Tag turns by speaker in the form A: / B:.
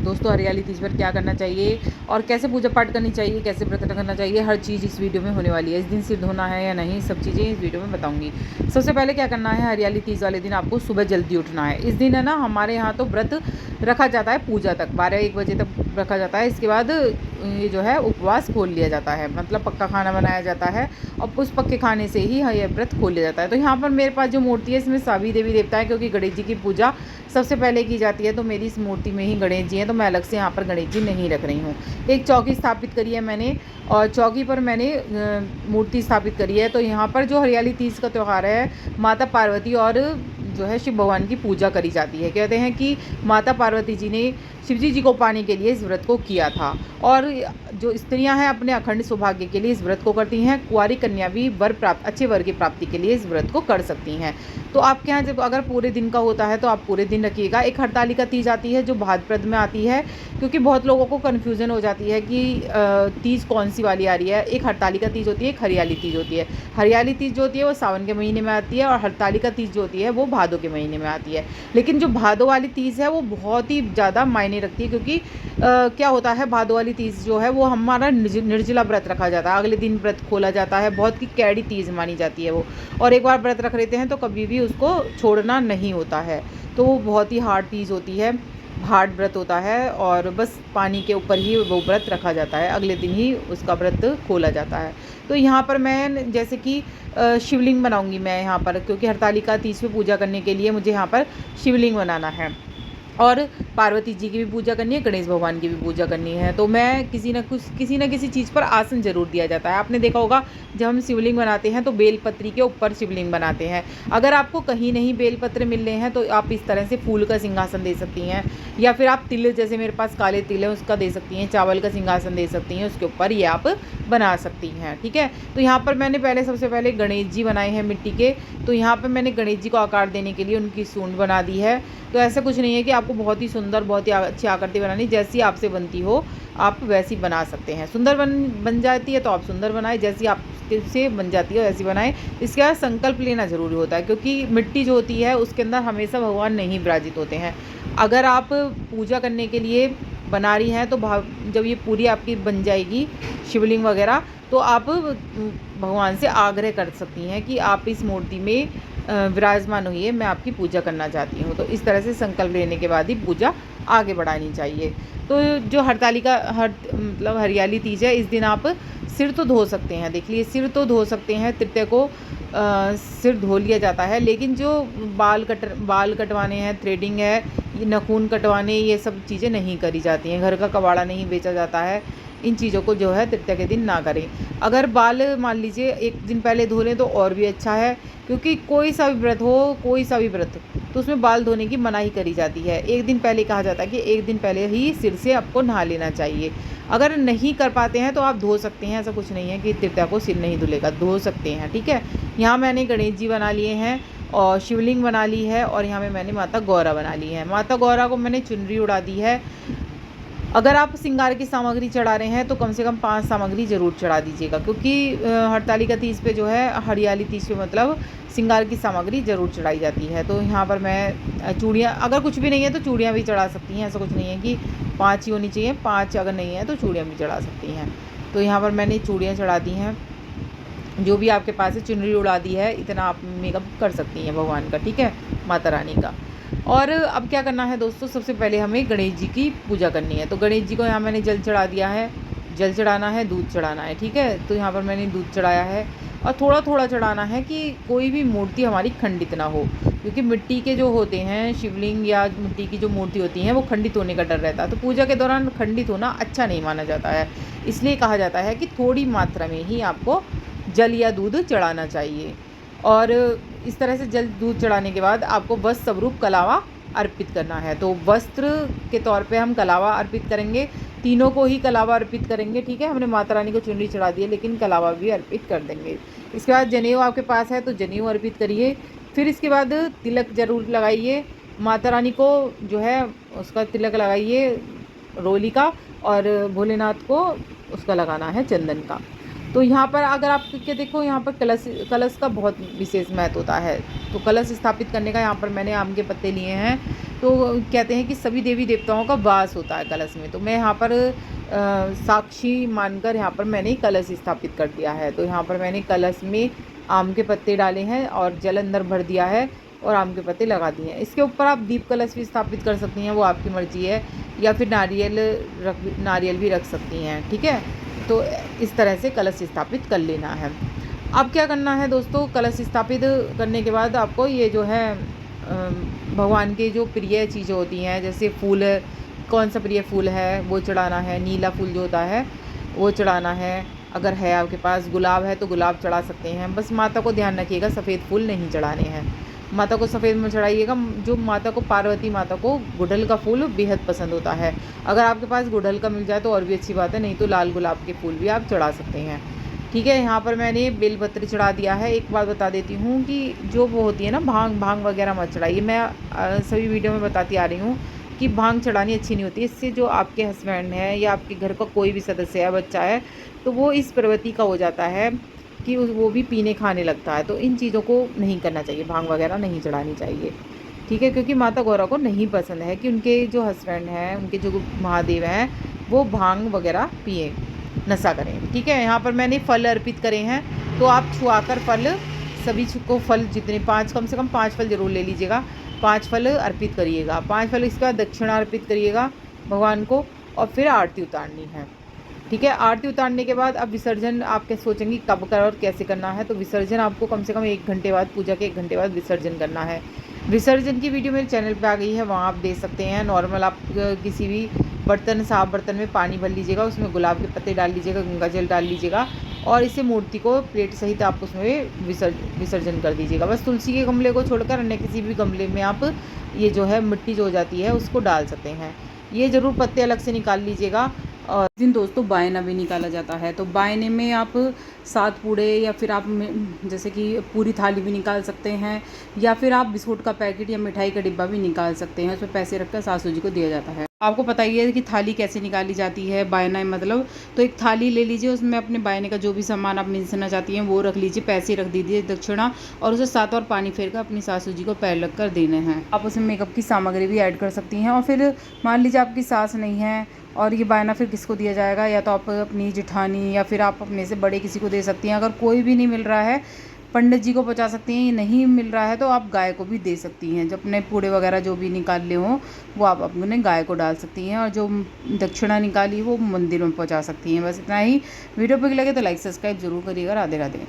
A: दोस्तों हरियाली तीज पर क्या करना चाहिए और कैसे पूजा पाठ करनी चाहिए, कैसे व्रत रखना चाहिए, हर चीज़ इस वीडियो में होने वाली है। इस दिन सिर धोना है या नहीं, सब चीज़ें इस वीडियो में बताऊंगी। सबसे पहले क्या करना है, हरियाली तीज वाले दिन आपको सुबह जल्दी उठना है। इस दिन है ना, हमारे यहाँ तो व्रत रखा जाता है पूजा तक, 12-1 बजे तक रखा जाता है। इसके बाद ये जो है उपवास खोल लिया जाता है, मतलब पक्का खाना बनाया जाता है और उस पक्के खाने से ही यह व्रत खोल लिया जाता है। तो यहाँ पर मेरे पास जो मूर्ति है, इसमें सभी देवी देवता है, क्योंकि गणेश जी की पूजा सबसे पहले की जाती है। तो मेरी इस मूर्ति में ही गणेश जी हैं, तो मैं अलग से यहाँ पर गणेश जी नहीं रख रही हूँ। एक चौकी स्थापित करी है मैंने और चौकी पर मैंने मूर्ति स्थापित करी है। तो यहाँ पर जो हरियाली तीज का त्यौहार है, माता पार्वती और जो है शिव भगवान की पूजा करी जाती है। कहते हैं कि माता पार्वती जी ने शिवजी जी को पाने के लिए इस व्रत को किया था, और जो स्त्रियां हैं अपने अखंड सौभाग्य के लिए इस व्रत को करती हैं। कुंवारी कन्या भी अच्छे वर की प्राप्ति के लिए इस व्रत को कर सकती हैं। तो आपके यहाँ जब अगर पूरे दिन का होता है तो आप पूरे दिन रखिएगा। एक हरतालिका तीज आती है जो भाद्रपद में आती है, क्योंकि बहुत लोगों को कन्फ्यूज़न हो जाती है कि तीज कौन सी वाली आ रही है। एक हरतालिका तीज होती है, एक हरियाली तीज होती है। हरियाली तीज जो होती है वो सावन के महीने में आती है, और हरतालिका तीज जो होती है वो भादों के महीने में आती है। लेकिन जो भादों वाली तीज है वो बहुत ही ज़्यादा मायने रखती है, क्योंकि क्या होता है, भादों वाली तीज जो है वो हमारा निर्जला व्रत रखा जाता है। अगले दिन व्रत खोला जाता है, बहुत की कैडी तीज मानी जाती है वो, और एक बार व्रत रख लेते हैं तो कभी भी उसको छोड़ना नहीं होता है। तो वो बहुत ही हार्ड तीज होती है, हार्ड व्रत होता है, और बस पानी के ऊपर ही वो व्रत रखा जाता है, अगले दिन ही उसका व्रत खोला जाता है। तो यहाँ पर मैं जैसे कि शिवलिंग बनाऊंगी मैं यहाँ पर, क्योंकि हरतालिका तीज पे पूजा करने के लिए मुझे यहाँ पर शिवलिंग बनाना है, और पार्वती जी की भी पूजा करनी है, गणेश भगवान की भी पूजा करनी है। तो मैं किसी न किसी चीज़ पर आसन जरूर दिया जाता है। आपने देखा होगा जब हम शिवलिंग बनाते हैं तो बेलपत्री के ऊपर शिवलिंग बनाते हैं। अगर आपको कहीं नहीं बेलपत्र मिल रहे हैं तो आप इस तरह से फूल का सिंहासन दे सकती हैं, या फिर आप तिल, जैसे मेरे पास काले तिल है उसका दे सकती हैं, चावल का सिंहासन दे सकती हैं, उसके ऊपर ये आप बना सकती हैं। ठीक है, तो यहाँ पर मैंने सबसे पहले गणेश जी बनाए हैं मिट्टी के। तो यहाँ पर मैंने गणेश जी को आकार देने के लिए उनकी सूंड बना दी है। तो ऐसा कुछ नहीं है कि आपको बहुत ही सुंदर, बहुत ही अच्छी आकृति बनानी, जैसी आपसे बनती हो आप वैसी बना सकते हैं। सुंदर बन जाती है तो आप सुंदर बनाएं, जैसी आपसे बन जाती है वैसी बनाएं। इसके बाद संकल्प लेना ज़रूरी होता है, क्योंकि मिट्टी जो होती है उसके अंदर हमेशा भगवान नहीं विराजित होते हैं। अगर आप पूजा करने के लिए बना रही हैं तो जब ये पूरी आपकी बन जाएगी शिवलिंग वगैरह, तो आप भगवान से आग्रह कर सकती हैं कि आप इस मूर्ति में विराजमान होइए, मैं आपकी पूजा करना चाहती हूँ। तो इस तरह से संकल्प लेने के बाद ही पूजा आगे बढ़ानी चाहिए। तो जो मतलब हरियाली तीज है, इस दिन आप सिर तो धो सकते हैं। देख लिए, सिर तो धो सकते हैं, तृतीया को सिर धो लिया जाता है। लेकिन जो बाल कटवाने हैं, थ्रेडिंग है, नाखून कटवाने, ये सब चीज़ें नहीं करी जाती हैं। घर का कबाड़ा नहीं बेचा जाता है। इन चीज़ों को जो है तृतीया के दिन ना करें। अगर बाल मान लीजिए एक दिन पहले धो लें तो और भी अच्छा है, क्योंकि कोई सा भी व्रत हो, कोई सा भी व्रत, तो उसमें बाल धोने की मनाही करी जाती है। एक दिन पहले कहा जाता है कि एक दिन पहले ही सिर से आपको नहा लेना चाहिए। अगर नहीं कर पाते हैं तो आप धो सकते हैं, ऐसा कुछ नहीं है कि तृतीया को सिर नहीं धुलेगा, धो सकते हैं। ठीक है, यहाँ मैंने गणेश जी बना लिए हैं और शिवलिंग बना ली है, और यहाँ में मैंने माता गौरा बना ली है। माता गौरा को मैंने चुनरी उड़ा दी है। अगर आप श्रृंगार की सामग्री चढ़ा रहे हैं तो कम से कम 5 सामग्री ज़रूर चढ़ा दीजिएगा, क्योंकि हरतालिका तीज पे जो है, हरियाली तीज पे मतलब श्रृंगार की सामग्री ज़रूर चढ़ाई जाती है। तो यहाँ पर मैं चूड़ियाँ, अगर कुछ भी नहीं है तो चूड़ियाँ भी चढ़ा सकती हैं, ऐसा कुछ नहीं है कि 5 ही होनी चाहिए। 5 अगर नहीं है तो चूड़ियाँ भी चढ़ा सकती हैं। तो यहाँ पर मैंने चूड़ियाँ चढ़ा दी हैं, जो भी आपके पास है, चुनरी उड़ा दी है, इतना आप मेकअप कर सकती हैं भगवान का। ठीक है, माता रानी का। और अब क्या करना है दोस्तों, सबसे पहले हमें गणेश जी की पूजा करनी है। तो गणेश जी को यहाँ मैंने जल चढ़ा दिया है, जल चढ़ाना है, दूध चढ़ाना है। ठीक है, तो यहाँ पर मैंने दूध चढ़ाया है, और थोड़ा थोड़ा चढ़ाना है कि कोई भी मूर्ति हमारी खंडित ना हो, क्योंकि मिट्टी के जो होते हैं शिवलिंग या मिट्टी की जो मूर्ति होती हैं वो खंडित होने का डर रहता है। तो पूजा के दौरान खंडित होना अच्छा नहीं माना जाता है, इसलिए कहा जाता है कि थोड़ी मात्रा में ही आपको जल या दूध चढ़ाना चाहिए। और इस तरह से जल दूध चढ़ाने के बाद आपको वस्त्र स्वरूप कलावा अर्पित करना है। तो वस्त्र के तौर पे हम कलावा अर्पित करेंगे, तीनों को ही कलावा अर्पित करेंगे। ठीक है, हमने माता रानी को चुनरी चढ़ा दी है, लेकिन कलावा भी अर्पित कर देंगे। इसके बाद जनेऊ आपके पास है तो जनेऊ अर्पित करिए। फिर इसके बाद तिलक ज़रूर लगाइए, माता रानी को जो है उसका तिलक लगाइए रोली का, और भोलेनाथ को उसका लगाना है चंदन का। तो यहाँ पर अगर आप के देखो, यहाँ पर कलश का बहुत विशेष महत्व होता है। तो कलश स्थापित करने का यहाँ पर मैंने आम के पत्ते लिए हैं, तो कहते हैं कि सभी देवी देवताओं का वास होता है कलश में। तो मैं यहाँ पर साक्षी मानकर यहाँ पर मैंने कलश स्थापित कर दिया है। तो यहाँ पर मैंने कलश में आम के पत्ते डाले हैं और जल अंदर भर दिया है और आम के पत्ते लगा दिए हैं। इसके ऊपर आप दीप कलश भी स्थापित कर सकती हैं, वो आपकी मर्ज़ी है, या फिर नारियल भी रख सकती हैं। ठीक है, तो इस तरह से कलश स्थापित कर लेना है। अब क्या करना है दोस्तों, कलश स्थापित करने के बाद आपको ये जो है भगवान के जो प्रिय चीज़ें होती हैं, जैसे फूल, कौन सा प्रिय फूल है वो चढ़ाना है। नीला फूल जो होता है वो चढ़ाना है, अगर है आपके पास गुलाब है तो गुलाब चढ़ा सकते हैं। बस माता को ध्यान रखिएगा सफ़ेद फूल नहीं चढ़ाने हैं, माता को सफ़ेद में चढ़ाइएगा। जो माता को, पार्वती माता को गुड़हल का फूल बेहद पसंद होता है। अगर आपके पास गुड़हल का मिल जाए तो और भी अच्छी बात है, नहीं तो लाल गुलाब के फूल भी आप चढ़ा सकते हैं। ठीक है, यहाँ पर मैंने बेलपत्र चढ़ा दिया है। एक बात बता देती हूँ कि जो वो होती है ना भांग वगैरह मत चढ़ाइए। मैं सभी वीडियो में बताती आ रही हूँ कि भांग चढ़ानी अच्छी नहीं होती। इससे जो आपके हस्बैंड है या आपके घर का कोई भी सदस्य है, बच्चा है, तो वो इस प्रवृत्ति का हो जाता है कि वो भी पीने खाने लगता है। तो इन चीज़ों को नहीं करना चाहिए, भांग वगैरह नहीं चढ़ानी चाहिए। ठीक है, क्योंकि माता गौरा को नहीं पसंद है कि उनके जो हस्बैंड हैं, उनके जो महादेव हैं, वो भांग वगैरह पिए, नशा करें। ठीक है, यहाँ पर मैंने फल अर्पित करे हैं, तो आप छुआकर फल, सभी को फल जितने 5, कम से कम 5 फल ज़रूर ले लीजिएगा। 5 फल अर्पित करिएगा, 5 फल, इसके बाद दक्षिणा अर्पित करिएगा भगवान को, और फिर आरती उतारनी है। ठीक है, आरती उतारने के बाद अब विसर्जन आप क्या सोचेंगी कब कर और कैसे करना है। तो विसर्जन आपको कम से कम 1 घंटे बाद, पूजा के 1 घंटे बाद विसर्जन करना है। विसर्जन की वीडियो मेरे चैनल पे आ गई है, वहाँ आप देख सकते हैं। नॉर्मल आप किसी भी बर्तन, साफ बर्तन में पानी भर लीजिएगा, उसमें गुलाब के पत्ते डाल लीजिएगा, गंगा जल डाल लीजिएगा, और इसे मूर्ति को प्लेट सहित आप उसमें विसर्जन कर दीजिएगा। बस तुलसी के गमले को छोड़कर अन्य किसी भी गमले में आप ये जो है मिट्टी जो हो जाती है उसको डाल सकते हैं। ये ज़रूर पत्ते अलग से निकाल लीजिएगा। और इस दिन दोस्तों बायना भी निकाला जाता है। तो बायने में आप 7 पूड़े, या फिर आप जैसे कि पूरी थाली भी निकाल सकते हैं, या फिर आप बिस्कुट का पैकेट या मिठाई का डिब्बा भी निकाल सकते हैं। उसमें पैसे रखकर सासू जी को दिया जाता है। आपको पता ही है कि थाली कैसे निकाली जाती है, बायना मतलब। तो एक थाली ले लीजिए, उसमें अपने बायने का जो भी सामान आप मिलना चाहती हैं वो रख लीजिए, पैसे रख दीजिए, दक्षिणा, और उसे 7 और पानी फेर कर अपनी सासू जी को पैर लग कर देने हैं। आप उसमें मेकअप की सामग्री भी ऐड कर सकती हैं। और फिर मान लीजिए आपकी सास नहीं है और ये बायना फिर किसको दिया जाएगा, या तो आप अपनी जेठानी या फिर आप अपने से बड़े किसी को दे सकती हैं। अगर कोई भी नहीं मिल रहा है, पंडित जी को पहुंचा सकती हैं, ये नहीं मिल रहा है तो आप गाय को भी दे सकती हैं। जब अपने पूड़े वगैरह जो भी निकाल ले हों वो आप अपने गाय को डाल सकती हैं, और जो दक्षिणा निकाली वो मंदिर में पहुंचा सकती हैं। बस इतना ही। वीडियो पर लगे तो लाइक सब्सक्राइब जरूर करिएगा। राधे राधे।